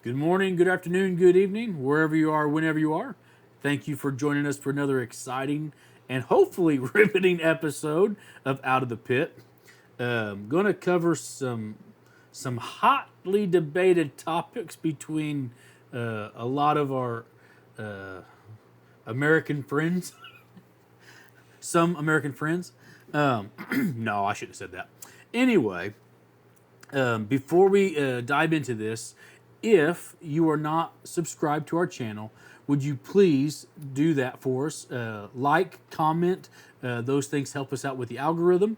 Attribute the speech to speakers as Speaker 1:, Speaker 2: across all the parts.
Speaker 1: Good morning, good afternoon, good evening, wherever you are, whenever you are. Thank you for joining us for another exciting and hopefully riveting episode of Out of the Pit. Going to cover some hotly debated topics between a lot of our American friends, some American friends. No, I shouldn't have said that. Anyway, before we dive into this, if you are not subscribed to our channel, would you please do that for us? Like, comment, those things help us out with the algorithm.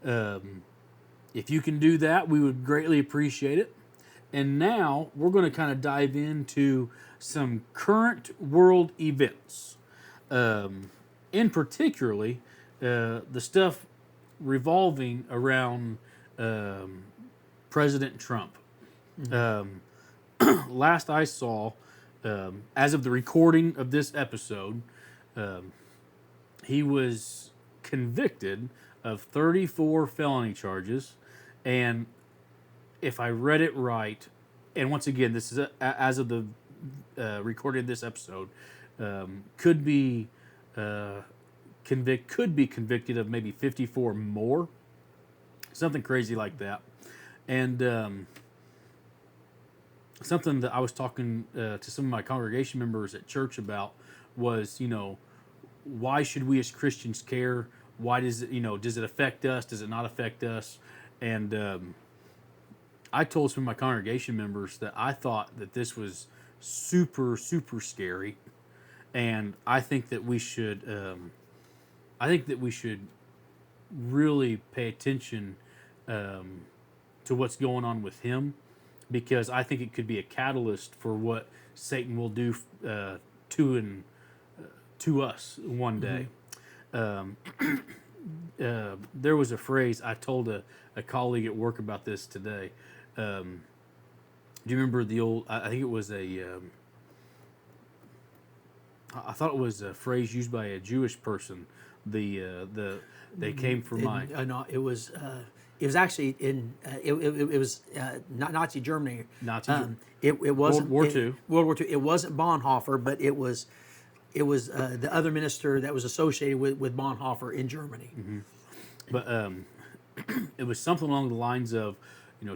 Speaker 1: If you can do that, we would greatly appreciate it. And now we're going to kind of dive into some current world events, in particularly the stuff revolving around President Trump. Last I saw, as of the recording of this episode, he was convicted of 34 felony charges. And if I read it right, and once again, this is as of the recording of this episode, could be could be convicted of maybe 54 more, something crazy like that. And something that I was talking to some of my congregation members at church about was, why should we as Christians care? Why does it, does it affect us? Does it not affect us? And I told some of my congregation members that I thought that this was super, super scary, and I think that we should really pay attention to what's going on with him, because I think it could be a catalyst for what Satan will do to and to us one day. There was a phrase I told a colleague at work about this today. Do you remember the old? I think it was I thought it was a phrase used by a Jewish person. They came for my
Speaker 2: No, it was actually in it was not Nazi Germany.
Speaker 1: Nazi Germany.
Speaker 2: It wasn't
Speaker 1: World War II.
Speaker 2: World War II. It wasn't Bonhoeffer, but it was the other minister that was associated with Bonhoeffer in Germany.
Speaker 1: But it was something along the lines of,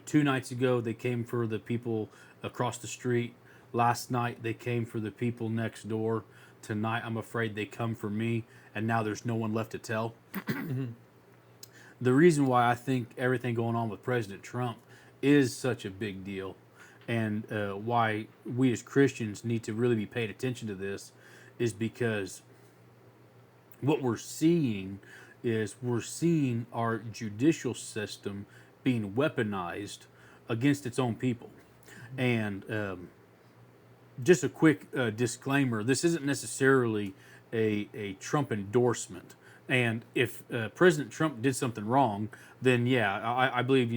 Speaker 1: 2 nights ago they came for the people across the street. Last night they came for the people next door. Tonight I'm afraid they come for me, and now there's no one left to tell. The reason why I think everything going on with President Trump is such a big deal, and why we as Christians need to really be paying attention to this, is because what we're seeing our judicial system being weaponized against its own people. And just a quick disclaimer: this isn't necessarily a Trump endorsement. And if President Trump did something wrong, then yeah, I believe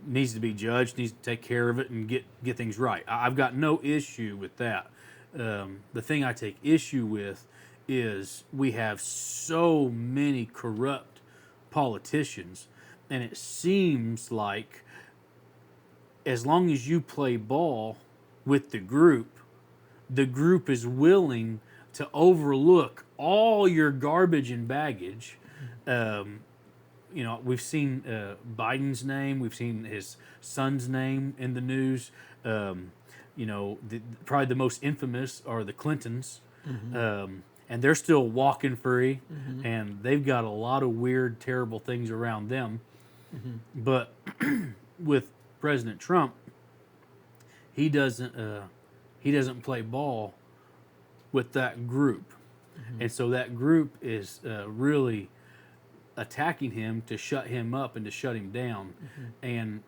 Speaker 1: needs to be judged, needs to take care of it, and get things right. I've got no issue with that. The thing I take issue with is we have so many corrupt politicians, and it seems like as long as you play ball with the group is willing to overlook all your garbage and baggage. We've seen Biden's name, we've seen his son's name in the news. Probably the most infamous are the Clintons, and they're still walking free, and they've got a lot of weird, terrible things around them. But with President Trump, he doesn't play ball with that group, and so that group is really attacking him to shut him up and to shut him down. And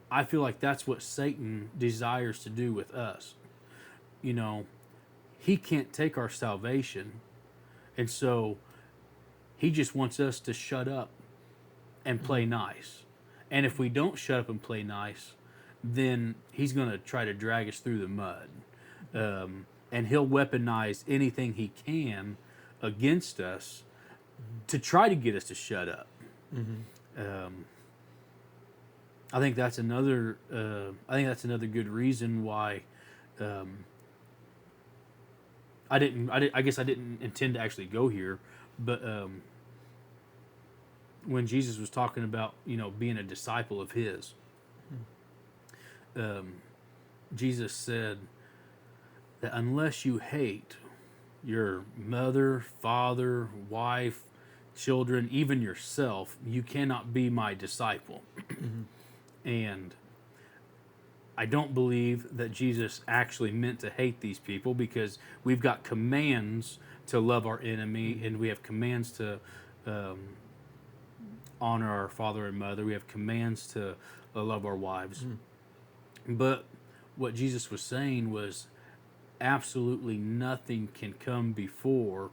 Speaker 1: I feel like that's what Satan desires to do with us. He can't take our salvation, and so he just wants us to shut up and play nice. And if we don't shut up and play nice, then he's going to try to drag us through the mud. And he'll weaponize anything he can against us to try to get us to shut up. I think that's another. I think that's another good reason why. I guess I didn't intend to actually go here, but when Jesus was talking about being a disciple of His, Jesus said that unless you hate your mother, father, wife, children, even yourself, you cannot be my disciple. And I don't believe that Jesus actually meant to hate these people, because we've got commands to love our enemy, and we have commands to honor our father and mother. We have commands to love our wives. But what Jesus was saying was absolutely nothing can come before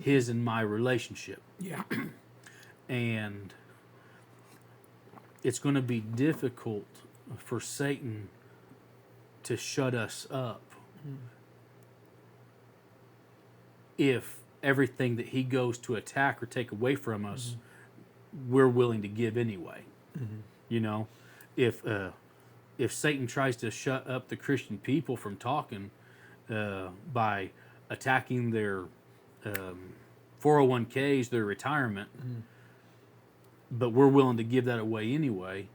Speaker 1: his and my relationship.
Speaker 2: Yeah.
Speaker 1: And it's going to be difficult for Satan to shut us up if everything that he goes to attack or take away from us, we're willing to give anyway. You know, if Satan tries to shut up the Christian people from talking by attacking their 401ks, their retirement, but we're willing to give that away anyway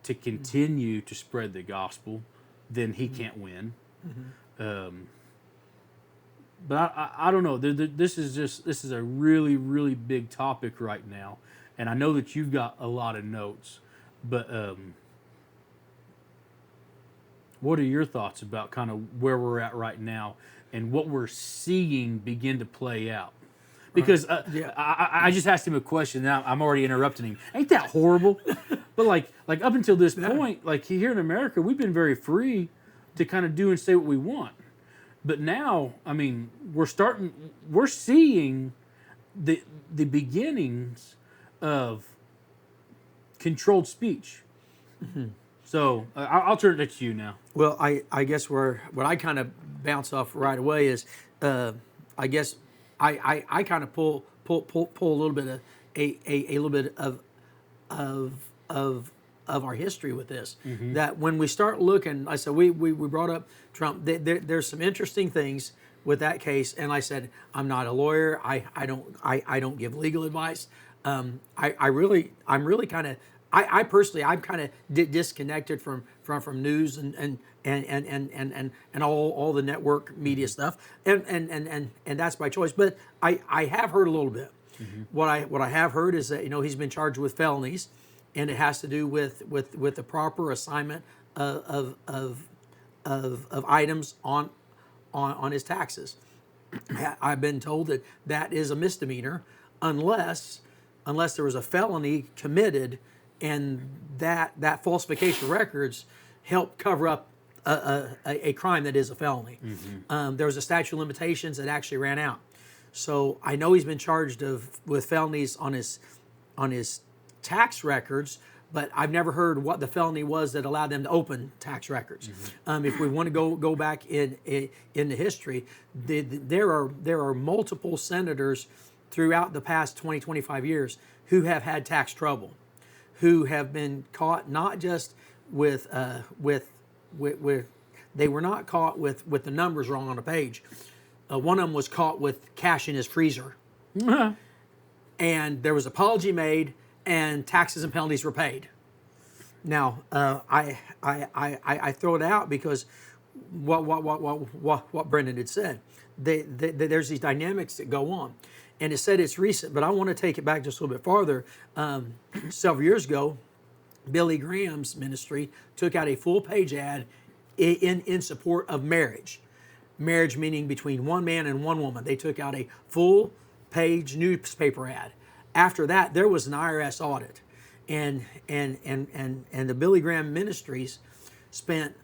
Speaker 1: to continue to spread the gospel, then he can't win. But I don't know. This is a really, really big topic right now, and I know that you've got a lot of notes. But what are your thoughts about kind of where we're at right now and what we're seeing begin to play out? Because I just asked him a question. Now I'm already interrupting him. Ain't that horrible? But like up until this point, like here in America, we've been very free to kind of do and say what we want. But now, I mean, we're seeing the beginnings of controlled speech. So I'll turn it to you now.
Speaker 2: Well, I guess what I kind of bounce off right away is, I guess I kind of pull a little bit of a little bit of our history with this. That when we start looking, I said we brought up Trump. There's some interesting things with that case, and I said I'm not a lawyer. I don't give legal advice. I'm really kind of. I personally, I'm kind of disconnected from news and all the network media stuff, and that's by choice. But I have heard a little bit. What I have heard is that he's been charged with felonies, and it has to do with the proper assignment of items on his taxes. I've been told that is a misdemeanor unless there was a felony committed, and that falsification of records helped cover up a crime that is a felony. There was a statute of limitations that actually ran out. So I know he's been charged with felonies on his tax records, but I've never heard what the felony was that allowed them to open tax records. If we want to go back in the history, there are multiple senators throughout the past 20, 25 years who have had tax trouble, who have been caught not just with they were not caught with the numbers wrong on a page. One of them was caught with cash in his freezer, and there was apology made, and taxes and penalties were paid. Now, I throw it out because what Brendan had said. There's these dynamics that go on, and it said it's recent, but I want to take it back just a little bit farther. Several years ago, Billy Graham's ministry took out a full-page ad in support of marriage. Marriage meaning between one man and one woman. They took out a full-page newspaper ad. After that, there was an IRS audit, and the Billy Graham Ministries spent.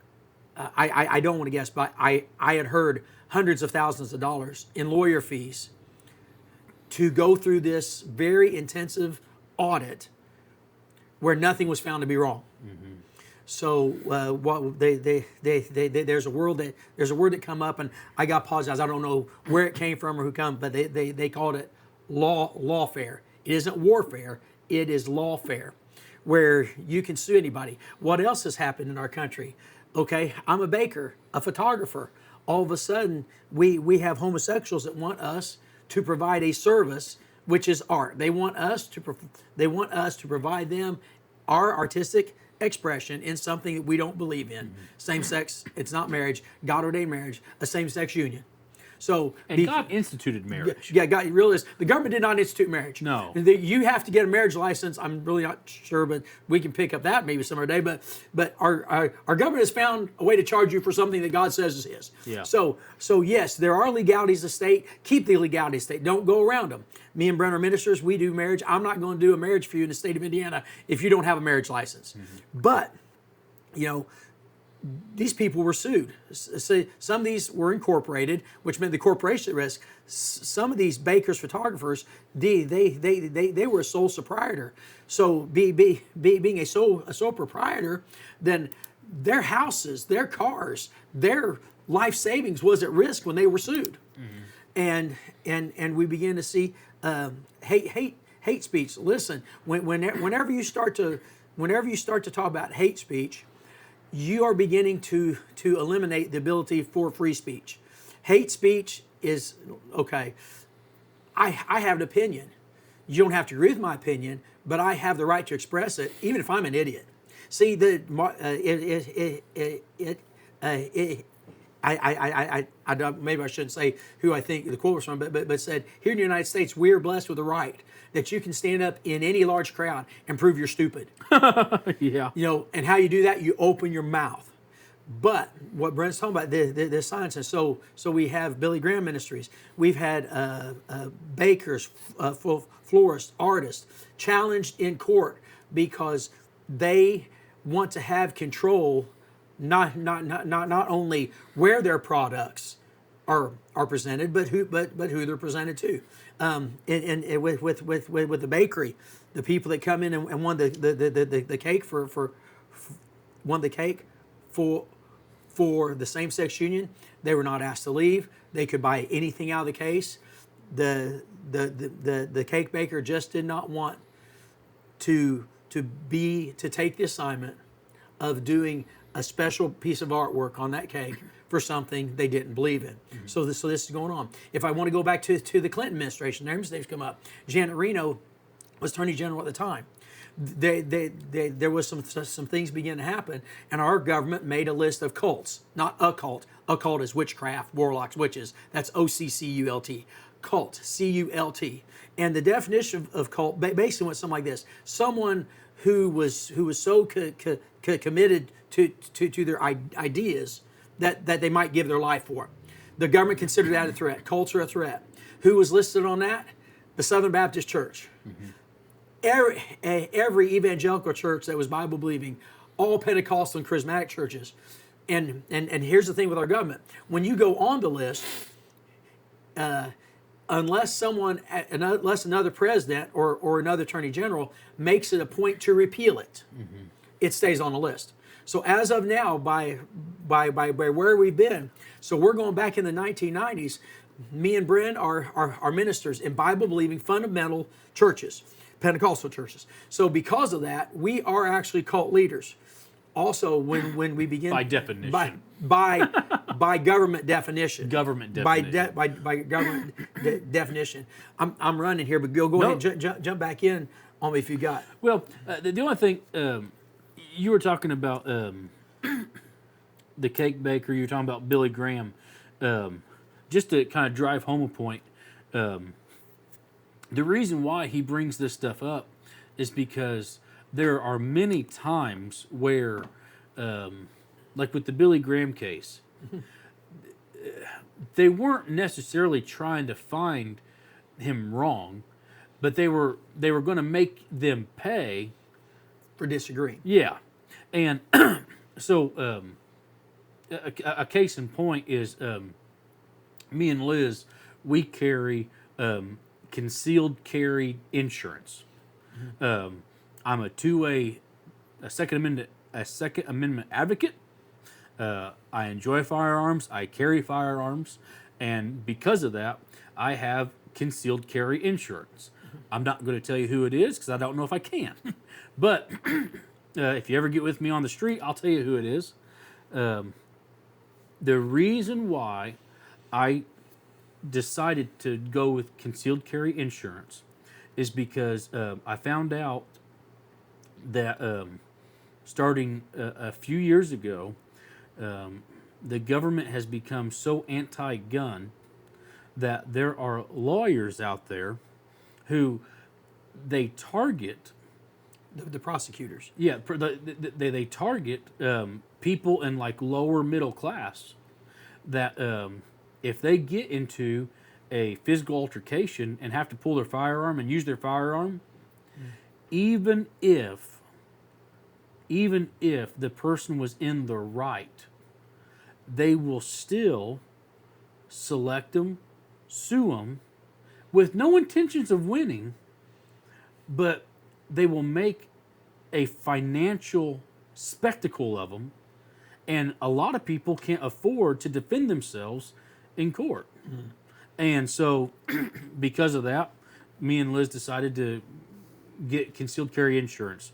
Speaker 2: I don't want to guess, but I had heard hundreds of thousands of dollars in lawyer fees to go through this very intensive audit where nothing was found to be wrong. So what there's a word that come up, and I got to apologize. I don't know where it came from or who come, but they called it lawfare. It isn't warfare. It is lawfare, where you can sue anybody. What else has happened in our country? Okay, I'm a baker, a photographer. All of a sudden, we have homosexuals that want us to provide a service, which is art. They want us to provide them our artistic expression in something that we don't believe in. Same sex, it's not marriage, God ordained marriage, a same sex union. So
Speaker 1: And God instituted marriage.
Speaker 2: yeah, God, realize the government did not institute marriage.
Speaker 1: No.
Speaker 2: You have to get a marriage license. I'm really not sure, but we can pick up that maybe some other day. But our government has found a way to charge you for something that God says is His.
Speaker 1: Yeah.
Speaker 2: So yes, there are legalities of the state. Keep the legalities of the state. Don't go around them. Me and Brent are ministers. We do marriage. I'm not going to do a marriage for you in the state of Indiana if you don't have a marriage license. But these people were sued. So some of these were incorporated, which meant the corporation at risk. Some of these bakers, photographers, they were a sole proprietor. So being a sole proprietor, then their houses, their cars, their life savings was at risk when they were sued. And we begin to see hate speech. Listen, whenever you start to talk about hate speech, you are beginning to eliminate the ability for free speech. Hate speech is, okay, I have an opinion. You don't have to agree with my opinion, but I have the right to express it, even if I'm an idiot. See, I don't, maybe I shouldn't say who I think the quote was from, but said, here in the United States, we are blessed with the right that you can stand up in any large crowd and prove you're stupid.
Speaker 1: Yeah.
Speaker 2: And how you do that, you open your mouth. But what Brent's talking about, the science, and so we have Billy Graham Ministries. We've had bakers, florists, artists challenged in court because they want to have control, not only where their products are presented, but who they're presented to. And with the bakery, the people that come in and won the cake won the cake for the same-sex union, they were not asked to leave. They could buy anything out of the case. The cake baker just did not want to take the assignment of doing a special piece of artwork on that cake for something they didn't believe in. So this is going on. If I want to go back to the Clinton administration, their mistakes come up. Janet Reno was Attorney General at the time. There was some things began to happen, and our government made a list of cults. Not a cult. A cult is witchcraft, warlocks, witches. That's OCCULT. Cult, C-U-L-T. And the definition of cult basically went something like this: someone who was so committed to their ideas that they might give their life for. The government considered that a threat. Cults are a threat. Who was listed on that? The Southern Baptist Church. Every evangelical church that was Bible believing, all Pentecostal and charismatic churches. And here's the thing with our government: when you go on the list, unless another president or another attorney general makes it a point to repeal it, it stays on the list. So as of now, by where we've been, so we're going back in the 1990s. Me and Brent are ministers in Bible-believing fundamental churches, Pentecostal churches. So because of that, we are actually cult leaders. Also, when we begin
Speaker 1: By definition.
Speaker 2: by government definition.
Speaker 1: Government definition.
Speaker 2: By government definition. I'm running here, but go ahead, jump back in on me if you got.
Speaker 1: Well, the only thing you were talking about the cake baker. You were talking about Billy Graham. Just to kind of drive home a point, the reason why he brings this stuff up is because there are many times where, like with the Billy Graham case, they weren't necessarily trying to find him wrong, but they were going to make them pay
Speaker 2: For disagreeing.
Speaker 1: Yeah, and so a case in point is me and Liz. We carry concealed carry insurance. I'm a Second Amendment advocate. I enjoy firearms. I carry firearms, and because of that, I have concealed carry insurance. I'm not going to tell you who it is because I don't know if I can. But if you ever get with me on the street, I'll tell you who it is. The reason why I decided to go with concealed carry insurance is because I found out that starting a few years ago, the government has become so anti-gun that there are lawyers out there who they target.
Speaker 2: The prosecutors.
Speaker 1: Yeah, they target people in like lower middle class that if they get into a physical altercation and have to pull their firearm and use their firearm, even if the person was in the right, they will still select them, sue them, with no intentions of winning, but they will make a financial spectacle of them, and a lot of people can't afford to defend themselves in court. And so, because of that, me and Liz decided to get concealed carry insurance,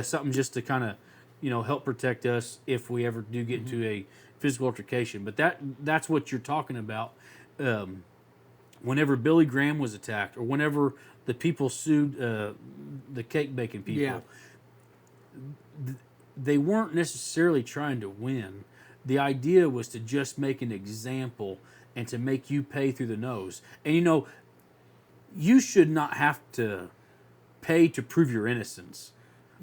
Speaker 1: something just to kind of, help protect us if we ever do get into a physical altercation. But that's what you're talking about. Whenever Billy Graham was attacked, or whenever the people sued the cake baking people, they weren't necessarily trying to win. The idea was to just make an example and to make you pay through the nose. And you should not have to pay to prove your innocence.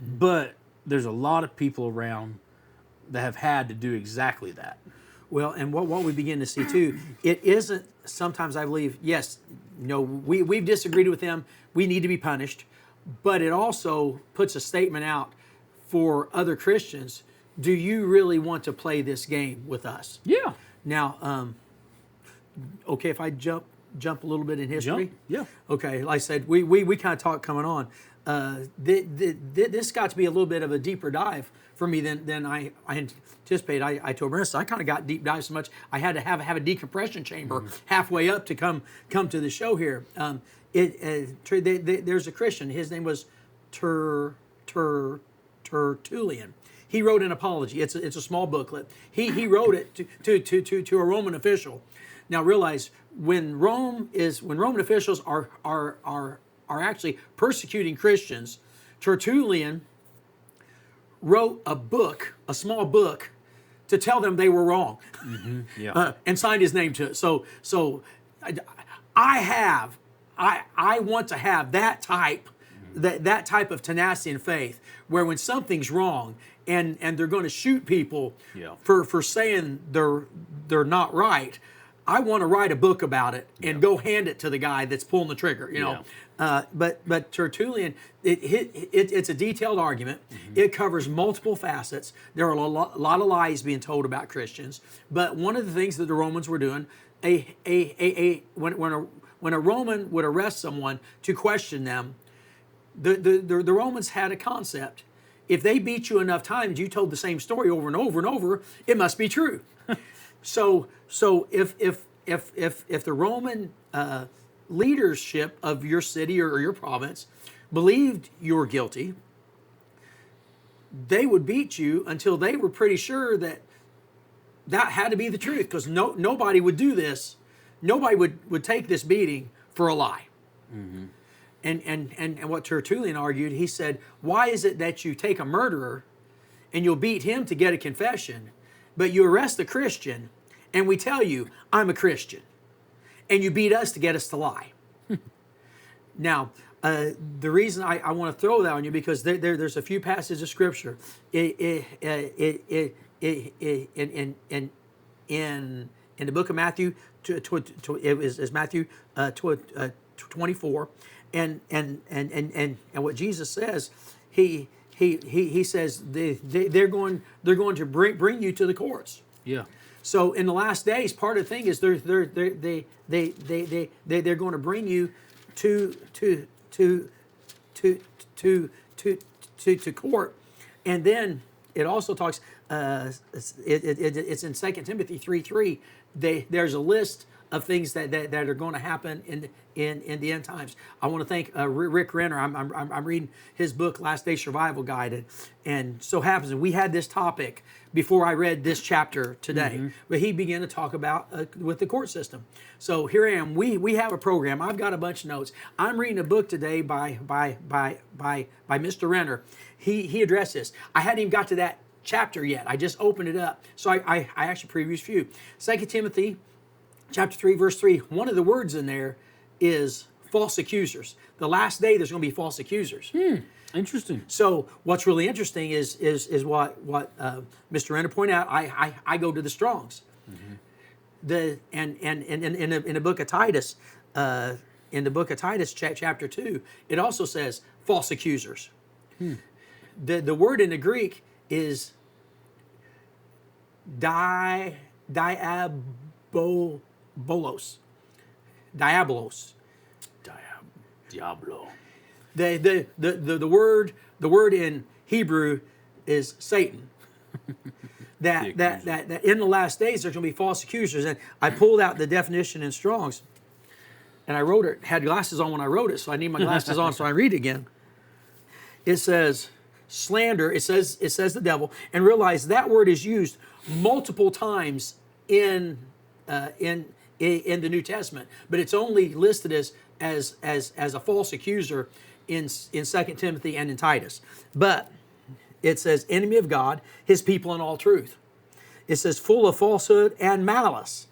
Speaker 1: But there's a lot of people around that have had to do exactly that.
Speaker 2: Well, and what we begin to see too, it isn't, sometimes I believe, yes, we've disagreed with them, we need to be punished, but it also puts a statement out for other Christians. Do you really want to play this game with us?
Speaker 1: Yeah.
Speaker 2: Now, okay, if I jump a little bit in history?
Speaker 1: Yeah.
Speaker 2: Okay, like I said, we kind of talked coming on. This got to be a little bit of a deeper dive for me than I anticipated. I told Marissa I kind of got deep dive so much I had to have a decompression chamber halfway up to come to the show here. There's a Christian. His name was Tertullian. He wrote an apology. It's a small booklet. He wrote it to a Roman official. Now realize when Roman officials are actually persecuting Christians, Tertullian wrote a small book, to tell them they were wrong, and signed his name to it. So I want to have that type of tenacity and faith, where when something's wrong and they're going to shoot people for saying they're not right, I want to write a book about it and go hand it to the guy that's pulling the trigger, But Tertullian, it's a detailed argument. It covers multiple facets. There are a lot of lies being told about Christians. But one of the things that the Romans were doing, when a Roman would arrest someone to question them, the Romans had a concept. If they beat you enough times, you told the same story over and over and over, it must be true. So if the Roman leadership of your city or your province believed you were guilty, they would beat you until they were pretty sure that had to be the truth, because nobody would do this. Nobody would take this beating for a lie. And what Tertullian argued, he said, why is it that you take a murderer and you'll beat him to get a confession, but you arrest a Christian and we tell you, I'm a Christian, and you beat us to get us to lie? Now, the reason I want to throw that on you, because there's a few passages of Scripture in the book of Matthew, it was Matthew 24, and what Jesus says, he says they're going to bring you to the courts.
Speaker 1: Yeah.
Speaker 2: So in the last days, part of the thing is they're going to bring you to court, and then it also talks. It's in 2 Timothy 3:3. There's a list of things that are going to happen in the end times. I want to thank Rick Renner. I'm reading his book, Last Day Survival Guide, and so happens we had this topic before I read this chapter today. But he began to talk about with the court system. So here I am. We have a program. I've got a bunch of notes. I'm reading a book today by Mr. Renner. He addressed this. I hadn't even got to that chapter yet. I just opened it up. So I actually previewed a few. 2 Timothy chapter 3, verse 3. One of the words in there is false accusers. The last day there's going to be false accusers.
Speaker 1: Interesting.
Speaker 2: So what's really interesting is what Mr. Renner pointed out. I go to the Strongs. In the book of Titus, chapter 2, it also says false accusers. The word in the Greek is diabolos.
Speaker 1: Diablo.
Speaker 2: The word in Hebrew is Satan. that in the last days there's going to be false accusers, and I pulled out the definition in Strong's, and I wrote it. Had glasses on when I wrote it, so I need my glasses on so I read it again. It says slander. It says the devil, and realize that word is used multiple times in the New Testament, but it's only listed as a false accuser in 2 Timothy and in Titus. But it says enemy of God, his people in all truth. It says full of falsehood and malice.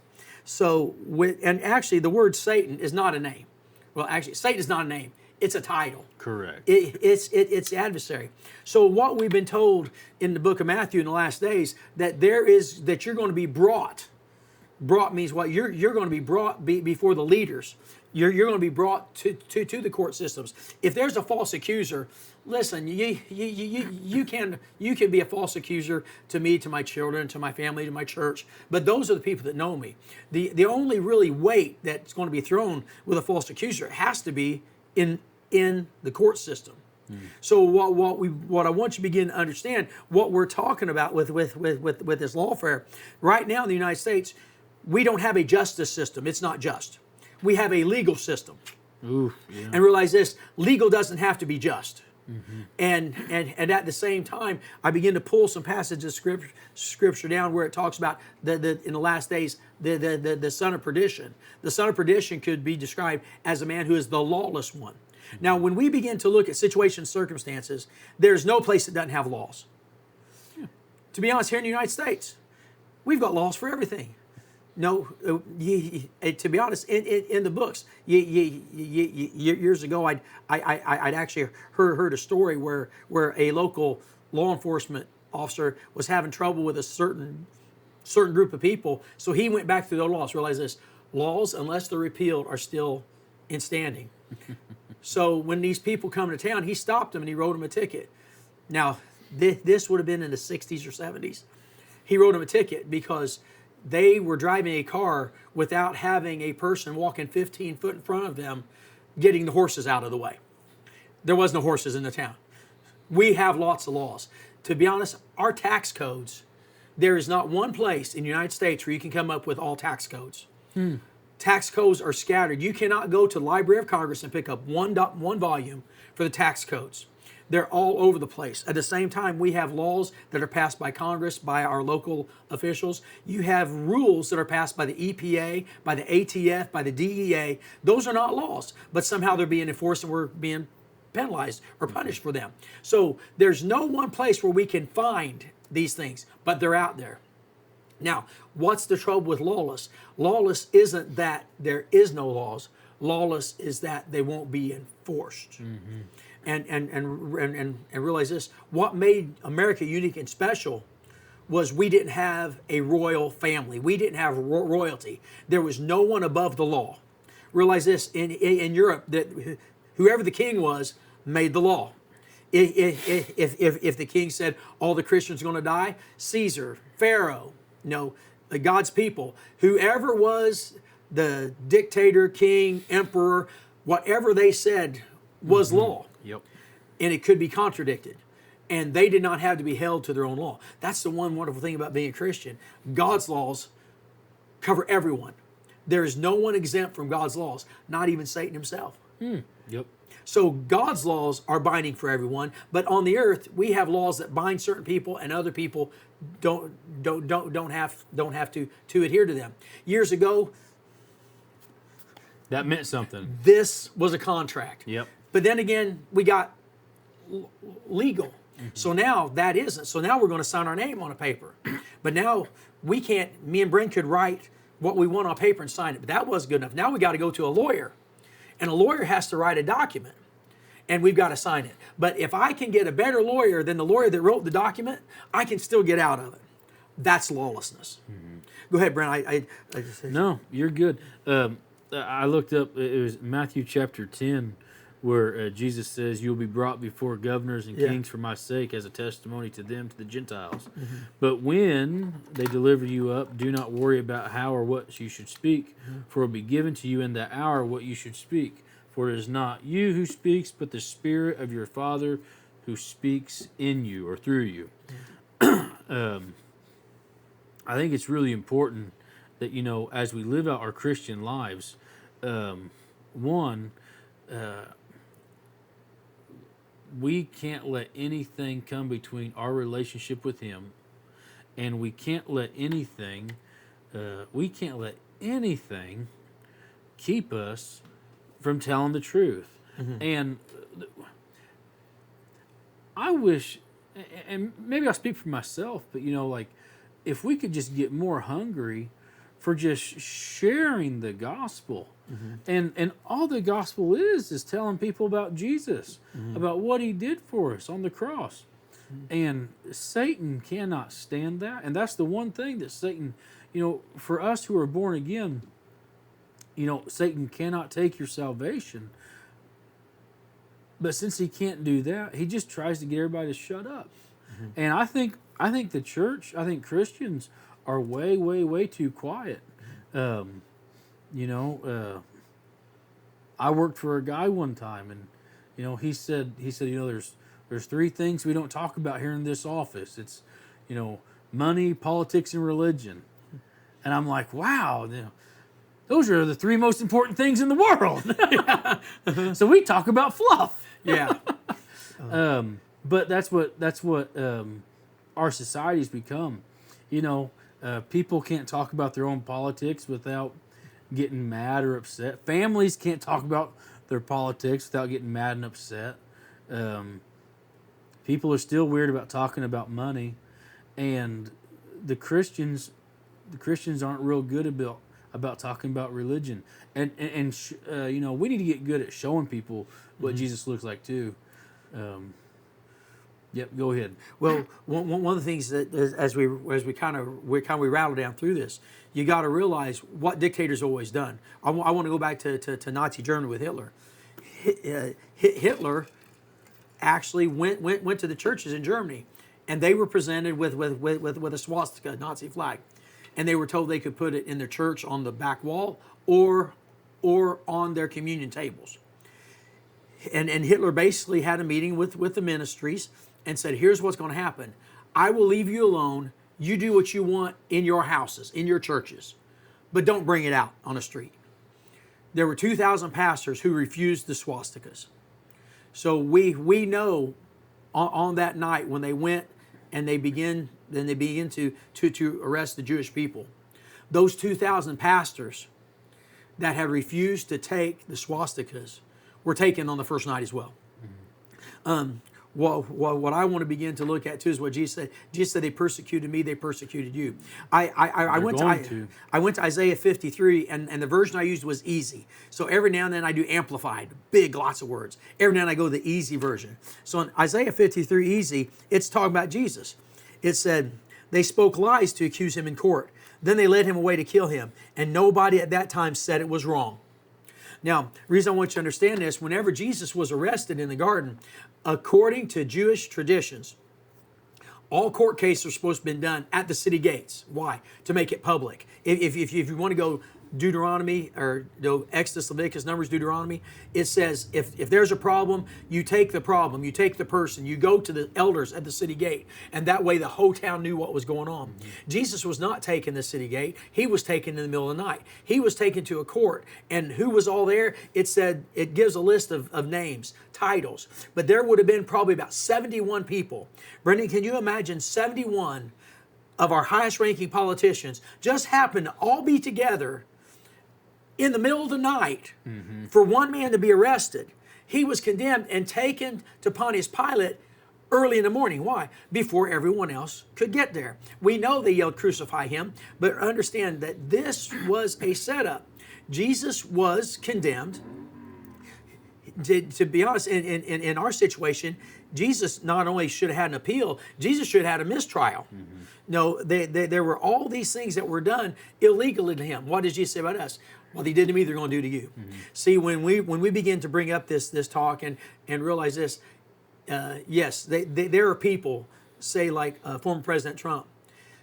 Speaker 2: So, and actually the word Satan is not a name. Well, actually, Satan is not a name. It's a title.
Speaker 1: Correct.
Speaker 2: It's the adversary. So what we've been told in the book of Matthew in the last days, that you're going to be brought. Brought means what? You're going to be brought before the leaders. You're going to be brought to the court systems. If there's a false accuser, listen, you can be a false accuser to me, to my children, to my family, to my church, but those are the people that know me. The only really weight that's going to be thrown with a false accuser has to be in the court system. So what I want you to begin to understand, what we're talking about with this lawfare right now in the United States, we don't have a justice system. It's not just. We have a legal system.
Speaker 1: Ooh, yeah.
Speaker 2: And realize this, legal doesn't have to be just. And at the same time, I begin to pull some passages of scripture down where it talks about in the last days the son of perdition. The son of perdition could be described as a man who is the lawless one. Now, when we begin to look at situations, circumstances, there's no place that doesn't have laws. To be honest, here in the United States, we've got laws for everything. No, to be honest, in the books, years ago, I'd actually heard a story where a local law enforcement officer was having trouble with a certain group of people, so he went back through the laws. Realized this: laws, unless they're repealed, are still in standing. So when these people come to town, he stopped them and he wrote them a ticket. Now, this would have been in the 60s or 70s. He wrote them a ticket because they were driving a car without having a person walking 15 foot in front of them getting the horses out of the way. There was no horses in the town. We have lots of laws. To be honest, our tax codes, there is not one place in the United States where you can come up with all tax codes. Tax codes are scattered. You cannot go to the Library of Congress and pick up one volume for the tax codes. They're all over the place. At the same time, we have laws that are passed by Congress, by our local officials. You have rules that are passed by the EPA, by the ATF, by the DEA. Those are not laws, but somehow they're being enforced and we're being penalized or punished for them. So there's no one place where we can find these things, but they're out there. Now, what's the trouble with lawless? Lawless isn't that there is no laws. Lawless is that they won't be enforced. And realize this: what made America unique and special was we didn't have a royal family. We didn't have royalty. There was no one above the law. Realize this: in Europe, that whoever the king was made the law. If the king said all the Christians are going to die, Caesar, Pharaoh, God's people, whoever was the dictator, king, emperor, whatever they said was law.
Speaker 1: Yep.
Speaker 2: And it could be contradicted. And they did not have to be held to their own law. That's the one wonderful thing about being a Christian. God's laws cover everyone. There is no one exempt from God's laws, not even Satan himself.
Speaker 1: Yep.
Speaker 2: So God's laws are binding for everyone, but on the earth we have laws that bind certain people, and other people don't have to adhere to them. Years ago,
Speaker 1: That meant something.
Speaker 2: this was a contract.
Speaker 1: Yep.
Speaker 2: But then again, we got legal. So now that isn't. So now we're going to sign our name on a paper. But now we can't, me and Brent could write what we want on paper and sign it. But that wasn't good enough. Now we got to go to a lawyer. And a lawyer has to write a document. And we've got to sign it. But if I can get a better lawyer than the lawyer that wrote the document, I can still get out of it. That's lawlessness. Go ahead, Brent. I just
Speaker 1: No, you're good. I looked up, it was Matthew chapter 10, where Jesus says, "You'll be brought before governors and kings for my sake as a testimony to them, to the Gentiles. But when they deliver you up, do not worry about how or what you should speak, for it will be given to you in that hour what you should speak. For it is not you who speaks, but the Spirit of your Father who speaks in you or through you." I think it's really important that, as we live out our Christian lives, we can't let anything come between our relationship with Him, and we can't let anything keep us from telling the truth. And I wish, and maybe I'll speak for myself, but if we could just get more hungry for just sharing the gospel. And all the gospel is telling people about Jesus, about what He did for us on the cross. And Satan cannot stand that. And that's the one thing that Satan, for us who are born again, Satan cannot take your salvation. But since he can't do that, he just tries to get everybody to shut up. And I think the church, I think Christians are way, way, way too quiet. I worked for a guy one time, and he said there's three things we don't talk about here in this office. It's money, politics, and religion. And I'm like, wow, those are the three most important things in the world. So we talk about fluff.
Speaker 2: Yeah.
Speaker 1: But that's what our society's become. People can't talk about their own politics without getting mad or upset. Families can't talk about their politics without getting mad and upset. People are still weird about talking about money, and the Christians aren't real good about talking about religion. And we need to get good at showing people what Jesus looks like too. Yep, go ahead.
Speaker 2: Well, one of the things that as we rattle down through this, you got to realize what dictators always done. I want to go back to Nazi Germany with Hitler. Hitler actually went to the churches in Germany, and they were presented with a swastika, Nazi flag, and they were told they could put it in their church on the back wall or on their communion tables. And Hitler basically had a meeting with the ministries and said, here's what's going to happen. I will leave you alone. You do what you want in your houses, in your churches, but don't bring it out on the street. There were 2,000 pastors who refused the swastikas. So we know on that night when they went and they begin to arrest the Jewish people, those 2,000 pastors that had refused to take the swastikas were taken on the first night as well. What I want to begin to look at too is what Jesus said. Jesus said, "They persecuted me; they persecuted you." I went to Isaiah 53, and the version I used was easy. So every now and then I do amplified, big, lots of words. Every now and then I go the easy version. So in Isaiah 53, easy, it's talking about Jesus. It said, "They spoke lies to accuse him in court. Then they led him away to kill him, and nobody at that time said it was wrong." Now, the reason I want you to understand this, whenever Jesus was arrested in the garden, according to Jewish traditions, all court cases are supposed to have been done at the city gates. Why? To make it public. If you want to go Deuteronomy, or Exodus, Leviticus, Numbers, Deuteronomy, it says if there's a problem, you take the problem, you take the person, you go to the elders at the city gate, and that way the whole town knew what was going on. Jesus was not taken to the city gate. He was taken in the middle of the night. He was taken to a court, and who was all there? It said, it gives a list of names, titles, but there would have been probably about 71 people. Brendan, can you imagine 71 of our highest ranking politicians just happened to all be together in the middle of the night for one man to be arrested? He was condemned and taken to Pontius Pilate early in the morning. Why? Before everyone else could get there. We know they yelled, "Crucify him," but understand that this was a setup. Jesus was condemned. To be honest, in our situation, Jesus not only should have had an appeal, Jesus should have had a mistrial. No, there were all these things that were done illegally to him. What did Jesus say about us? Well, he did to me, they're going to do to you. See, when we begin to bring up this talk and realize this, yes, there are people, say like former President Trump,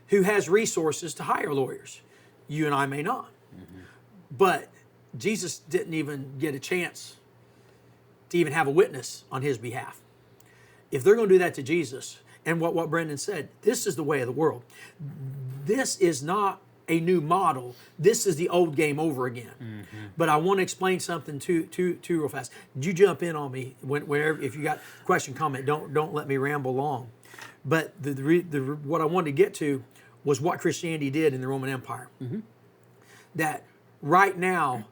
Speaker 2: who has resources to hire lawyers. You and I may not. But Jesus didn't even get a chance to even have a witness on his behalf. If they're going to do that to Jesus, and what Brendan said, this is the way of the world. This is not a new model. This is the old game over again. But I want to explain something too real fast. You jump in on me whenever, if you got question, comment. Don't let me ramble long. But what I wanted to get to was what Christianity did in the Roman Empire. That right now,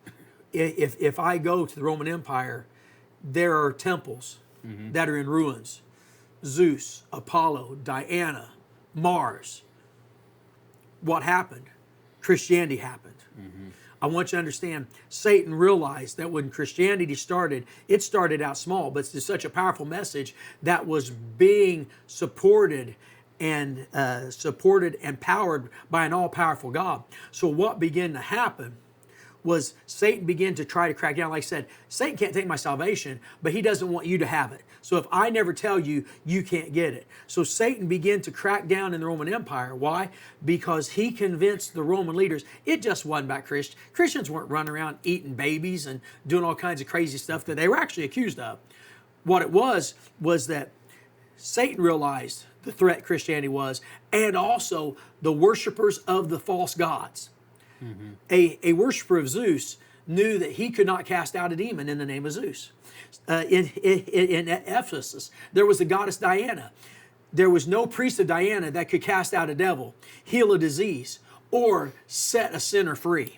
Speaker 2: if I go to the Roman Empire, there are temples that are in ruins. Zeus, Apollo, Diana, Mars. What happened? Christianity happened. I want you to understand, Satan realized that when Christianity started, it started out small, but it's such a powerful message that was being supported and powered by an all-powerful God. So what began to happen was Satan began to try to crack down. Like I said, Satan can't take my salvation, but he doesn't want you to have it. So if I never tell you, you can't get it. So Satan began to crack down in the Roman Empire. Why? Because he convinced the Roman leaders it just wasn't about Christians. Christians weren't running around eating babies and doing all kinds of crazy stuff that they were actually accused of. What it was that Satan realized the threat Christianity was, and also the worshipers of the false gods. A worshiper of Zeus knew that he could not cast out a demon in the name of Zeus. In Ephesus, there was the goddess Diana. There was no priest of Diana that could cast out a devil, heal a disease, or set a sinner free.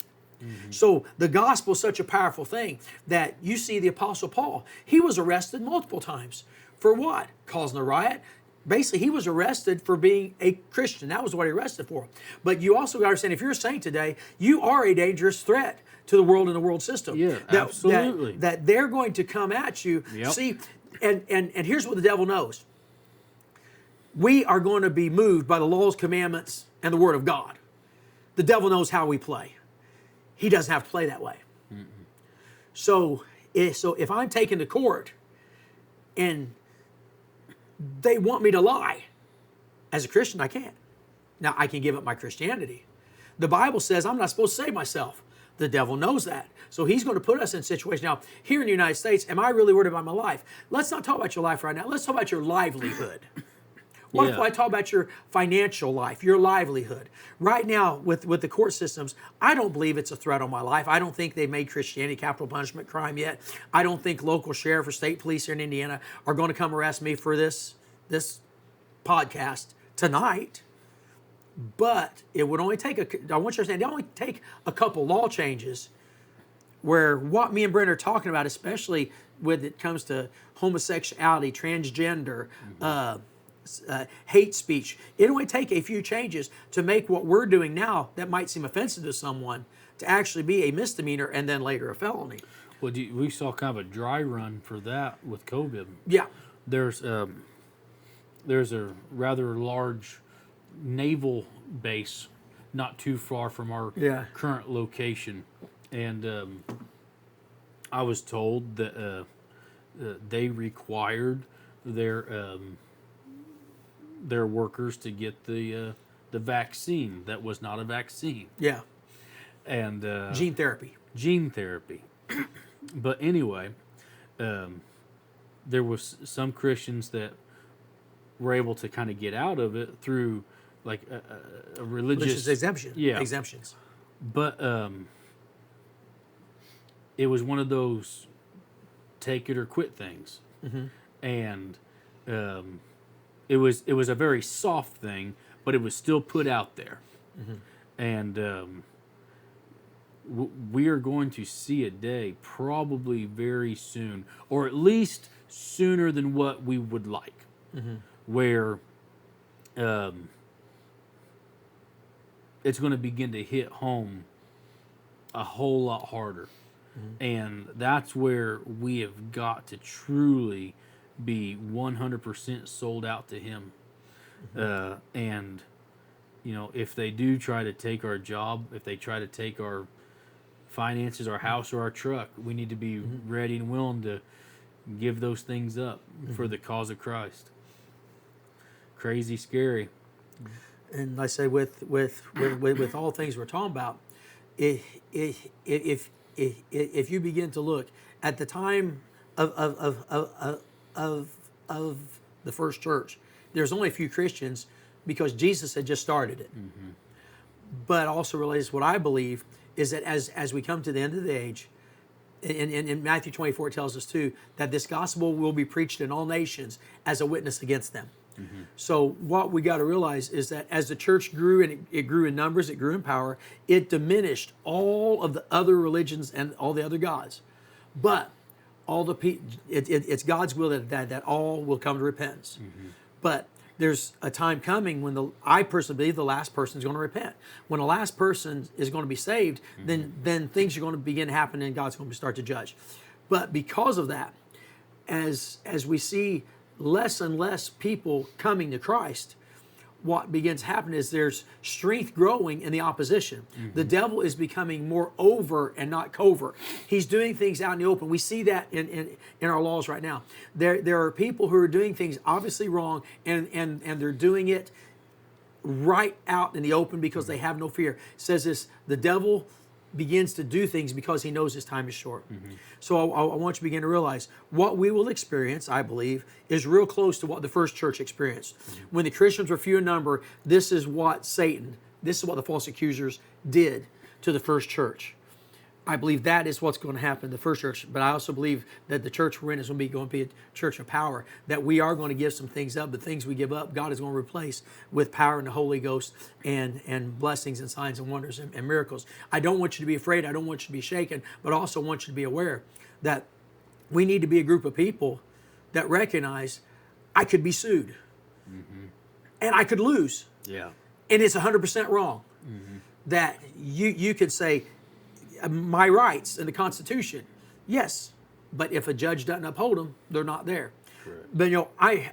Speaker 2: So the gospel is such a powerful thing that you see the Apostle Paul, he was arrested multiple times. For what? Causing a riot. Basically, he was arrested for being a Christian. That was what he was arrested for. But you also got to understand, if you're a saint today, you are a dangerous threat to the world and the world system.
Speaker 1: Yeah, absolutely.
Speaker 2: That they're going to come at you.
Speaker 1: Yep.
Speaker 2: See, and here's what the devil knows. We are going to be moved by the laws, commandments, and the word of God. The devil knows how we play. He doesn't have to play that way. So if I'm taken to court and they want me to lie, as a Christian, I can't. Now, I can give up my Christianity. The Bible says I'm not supposed to save myself. The devil knows that. So he's going to put us in a situation. Now, here in the United States, am I really worried about my life? Let's not talk about your life right now. Let's talk about your livelihood. What if I talk about your financial life, your livelihood? Right now, with the court systems, I don't believe it's a threat on my life. I don't think they've made Christianity capital punishment crime yet. I don't think local sheriff or state police here in Indiana are going to come arrest me for this podcast tonight. But it would only take I want you to understand, it only take a couple law changes where what me and Brent are talking about, especially when it comes to homosexuality, transgender, hate speech, it only take a few changes to make what we're doing now that might seem offensive to someone to actually be a misdemeanor and then later a felony.
Speaker 1: Well, we saw kind of a dry run for that with COVID.
Speaker 2: Yeah.
Speaker 1: There's a rather large naval base not too far from our current location, and I was told that they required their workers to get the vaccine that was not a vaccine.
Speaker 2: Yeah.
Speaker 1: and
Speaker 2: Gene therapy.
Speaker 1: gene therapy. But anyway, there was some Christians that were able to kind of get out of it through like a religious
Speaker 2: Exemptions.
Speaker 1: But it was one of those take it or quit things, and it was a very soft thing, but it was still put out there, and we are going to see a day probably very soon, or at least sooner than what we would like, where it's going to begin to hit home a whole lot harder. And that's where we have got to truly be 100% sold out to Him. And, you know, if they do try to take our job, if they try to take our finances, our house, or our truck, we need to be ready and willing to give those things up for the cause of Christ. Crazy, scary.
Speaker 2: And I say with all things we're talking about, if you begin to look at the time of the first church, there's only a few Christians because Jesus had just started it. But also relates what I believe is that as we come to the end of the age, in Matthew 24 it tells us too that this gospel will be preached in all nations as a witness against them. So what we got to realize is that as the church grew, and it grew in numbers, it grew in power, it diminished all of the other religions and all the other gods. But all the it's God's will that all will come to repentance. But there's a time coming when I personally believe the last person is going to repent. When the last person is going to be saved, then things are going to begin to happen, and God's going to start to judge. But because of that, as we see less and less people coming to Christ, what begins to happen is there's strength growing in the opposition. The devil is becoming more overt and not covert. He's doing things out in the open. We see that in our laws right now. There are people who are doing things obviously wrong, and they're doing it right out in the open because they have no fear. It says this: the devil begins to do things because he knows his time is short. So I want you to begin to realize what we will experience, I believe, is real close to what the first church experienced. When the Christians were few in number, this is what the false accusers did to the first church. I believe that is what's going to happen in the first church, but I also believe that the church we're in is going to be a church of power, that we are going to give some things up. The things we give up, God is going to replace with power and the Holy Ghost and blessings and signs and wonders and miracles. I don't want you to be afraid. I don't want you to be shaken, but I also want you to be aware that we need to be a group of people that recognize I could be sued and I could lose.
Speaker 1: Yeah.
Speaker 2: And it's 100% wrong. That you could say, my rights in the Constitution, yes, but if a judge doesn't uphold them, they're not there.
Speaker 1: Correct.
Speaker 2: But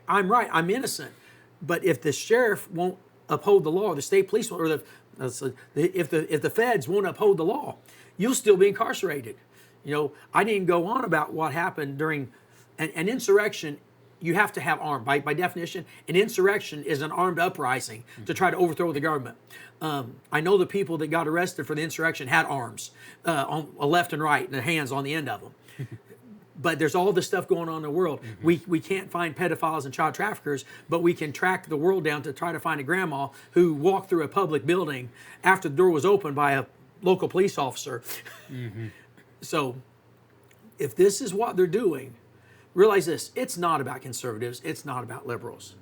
Speaker 2: I'm right, I'm innocent. But if the sheriff won't uphold the law, or the state police won't, or if the feds won't uphold the law, you'll still be incarcerated. I didn't go on about what happened during an insurrection. You have to have armed. By definition, an insurrection is an armed uprising to try to overthrow the government. I know the people that got arrested for the insurrection had arms on a left and right and the hands on the end of them. But there's all this stuff going on in the world. We can't find pedophiles and child traffickers, but we can track the world down to try to find a grandma who walked through a public building after the door was opened by a local police officer. So if this is what they're doing, realize this: it's not about conservatives, it's not about liberals.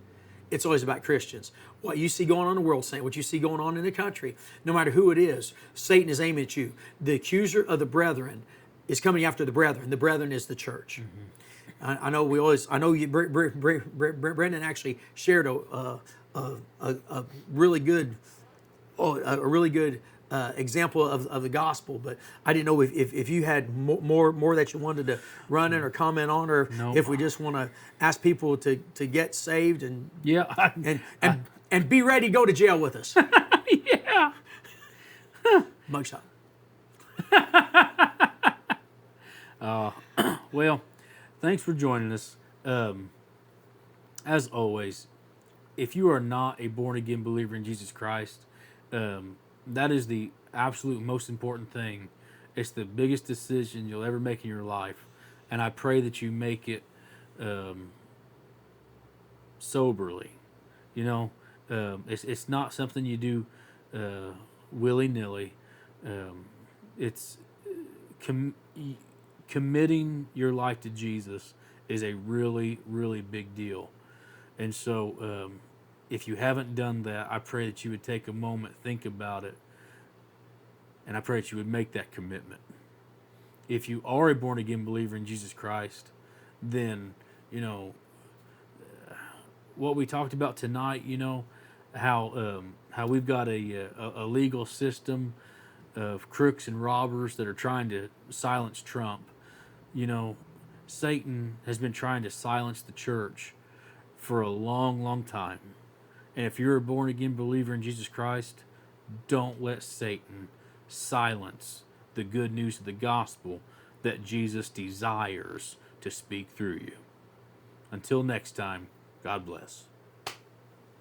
Speaker 2: It's always about Christians. What you see going on in the world, Saint, what you see going on in the country, no matter who it is, Satan is aiming at you. The accuser of the brethren is coming after the brethren. The brethren is the church. I know Brendan actually shared a really good example of the gospel, but I didn't know if you had more that you wanted to run in or comment on, or if we just want to ask people to get saved and and be ready to go to jail with us.
Speaker 1: Yeah.
Speaker 2: Mugshot.
Speaker 1: Well, thanks for joining us. As always, if you are not a born-again believer in Jesus Christ, that is the absolute most important thing. It's the biggest decision you'll ever make in your life, and I pray that you make it soberly. You know, it's not something you do willy nilly. It's com- committing your life to Jesus is a really, really big deal. And so, if you haven't done that, I pray that you would take a moment, think about it, and I pray that you would make that commitment. If you are a born again believer in Jesus Christ, then, you know, what we talked about tonight, you know, how we've got a legal system of crooks and robbers that are trying to silence Trump. You know, Satan has been trying to silence the church for a long, long time. And if you're a born again believer in Jesus Christ, don't let Satan silence the good news of the gospel that Jesus desires to speak through you. Until next time, God bless.